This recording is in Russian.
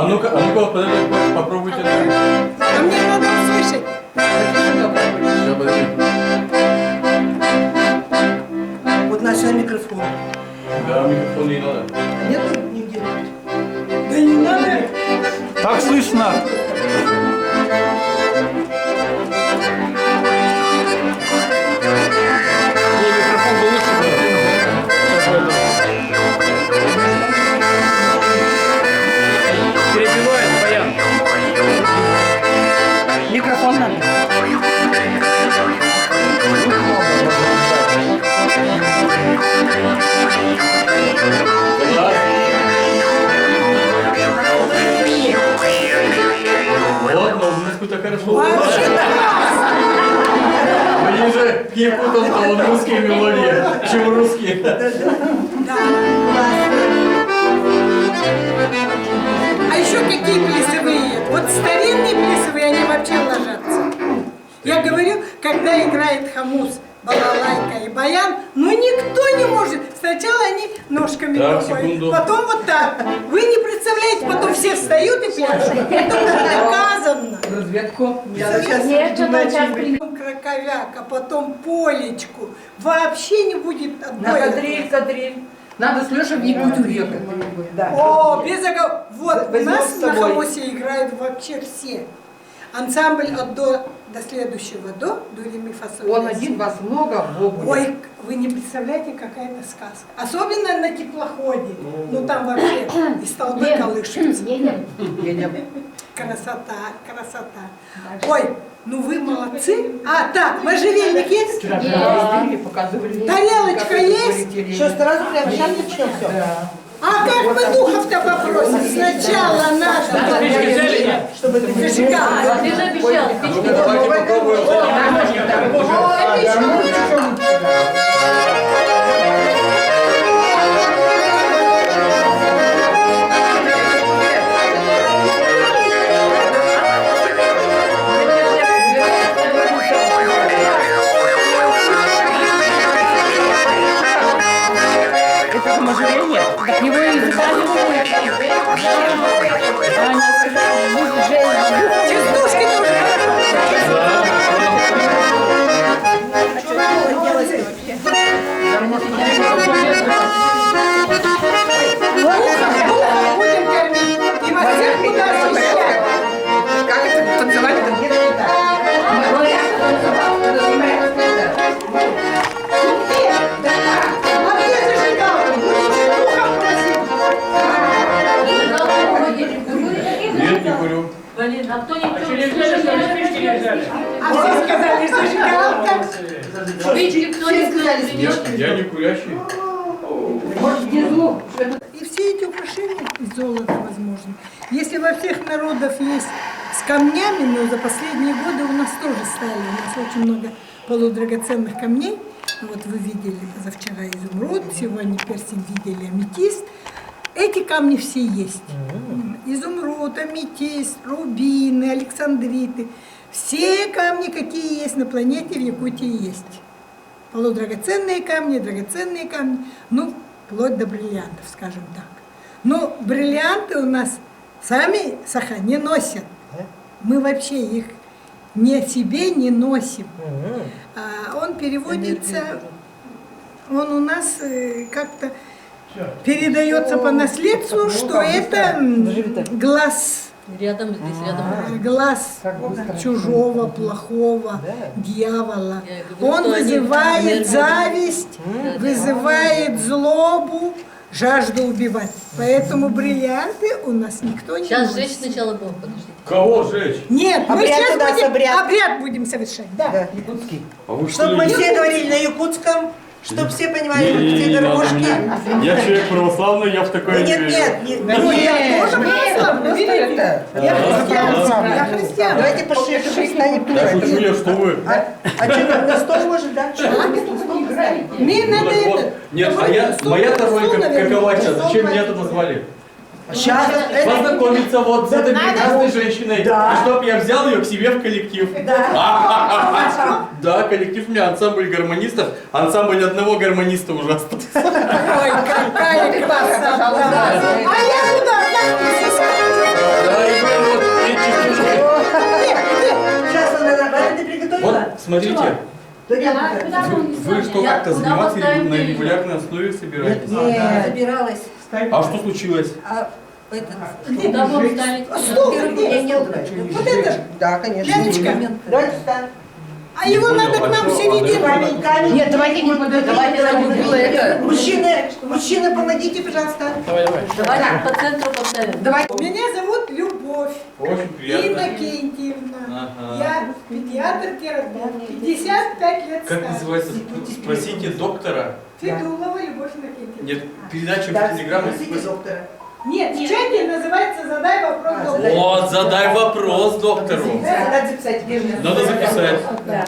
ну-ка, подожди, попробуйте. А мне надо услышать. Сейчас, подожди. Вот наш микрофон. Да, микрофон не надо. Нету нигде? Да не надо. Так слышно. Не, микрофон был лучше. Перебивает баян. Микрофон надо. Вот, но музыку-то хорошо. Вообще Ближе к якутам-то он русские мелодии, чем русские. А еще какие плясовые? Вот старинные плясовые, они вообще ложатся. Я говорю, когда играет хомус, балалайка и баян, ну никто не может. Сначала они ножками Так, топают, секунду. потом вот так. Вы не представляете, потом все встают и пляшут. Это уже доказано. Разведку. Нет, что-то сейчас Потом краковяк, а потом полечку. Вообще не будет На отбоя. кадриль. Надо с Лешей в Якутию ехать. Да. О, без оговорок. Вот, у Возьмем нас с на собой. хомусе играют вообще все. Ансамбль от до следующего до ре ми фа соль, Он ля, один, си. вас много, Богу. Ой, вы не представляете, какая это сказка. Особенно на теплоходе. Ну там вообще и столбы колышутся. Едем. Едем. Красота, красота. Ой, ну вы молодцы. А, так, можжевельник есть? Вчера ездили, показывали. Тарелочка как есть? полетели. Что, сразу прям сейчас начнем все? Да. А как мы духов-то попросим? Сначала надо. Чтобы ты не Зажигал. Ты же обещал. Ну-ка, давайте попробуем. О, это еще лучше. Это можжевелье? Его избавили. Аня сказала, будет же. Частушки-то уже хорошо. Духов будем кормить. И во всех куда освещать. Как это танцевали-то? А где зажигалка? Будете духов просить. Нет, не курю. Блин, а кто не А все сказали зажигалка. Спички кто не сказал? Я не курящий. Может, внизу? И все эти украшения из золота возможны. Если во всех народах есть с камнями, но за последние годы у нас тоже стали. У нас очень много полудрагоценных камней. Вот вы видели позавчера изумруд, сегодня перстень видели аметист. Эти камни все есть. Изумруд, аметист, рубины, александриты. Все камни, какие есть на планете, в Якутии есть. Полудрагоценные камни, драгоценные камни, ну, вплоть до бриллиантов, скажем так. Но бриллианты у нас сами саха не носят. Мы вообще их не себе не носим. Он переводится, он у нас как-то передается по наследству, что это глаз. Рядом, здесь рядом. Глаз чужого, плохого, дьявола. Я говорю, Он что они вызывает нервные. зависть, вызывает злобу, жажду убивать. Поэтому бриллианты у нас никто не Сейчас носит. сжечь сначала будем, подождите. Кого жечь? Нет, мы Обряд сейчас у нас будем обряд. будем совершать. Да. Да. Якутский. А вы что Чтобы мы ли? все говорили на якутском, чтобы все понимали, Не где надо дорожки. меня. Я человек православный, я в такое не Нет, верю. нет, Ну, нет. я тоже православный, видите? Я христианка, я христианка. Давайте пошли станем Да шучу я, что вы? А что, на стол может, да? Мне надо Вот, это. вот. Нет, а Давайте моя-то стол, роль наверное, какова сейчас? стол Зачем меня возьмем. туда звали? Сейчас. Познакомиться вот с этой прекрасной женщиной. Да. И чтоб я взял ее к себе в коллектив. Да, коллектив у меня ансамбль гармонистов. Ансамбль одного гармониста ужасно. Ой, какая красота. А я туда, Смотрите, Да Куда мы не вы что, ставим? как-то Куда заниматься поставим на перед? регулярной основе собираетесь? Нет, собиралась. А что случилось? Куда будем ставить? Стол, Первый где? день не Вот это, Да, конечно. Леночка, Давайте встанем. а его Понял, надо к нам в большой середину. Маленьками. Нет, давайте не подойдем. Давайте забудем это. Мужчины, помогите, пожалуйста. Давайте по центру поставим. Давайте. Меня зовут Любовь Очень приятно. Иннокентьевна. Ага. Я педиатр-терапевт, 55 лет Как стажа. называется? Спросите доктора. Федулова Любовь Иннокентьевна. Нет, передача Да, в телеграм. спросите доктора. Нет, в чате называется «Задай вопрос доктору». Вот, задай вопрос доктору. Надо записать. Надо записать.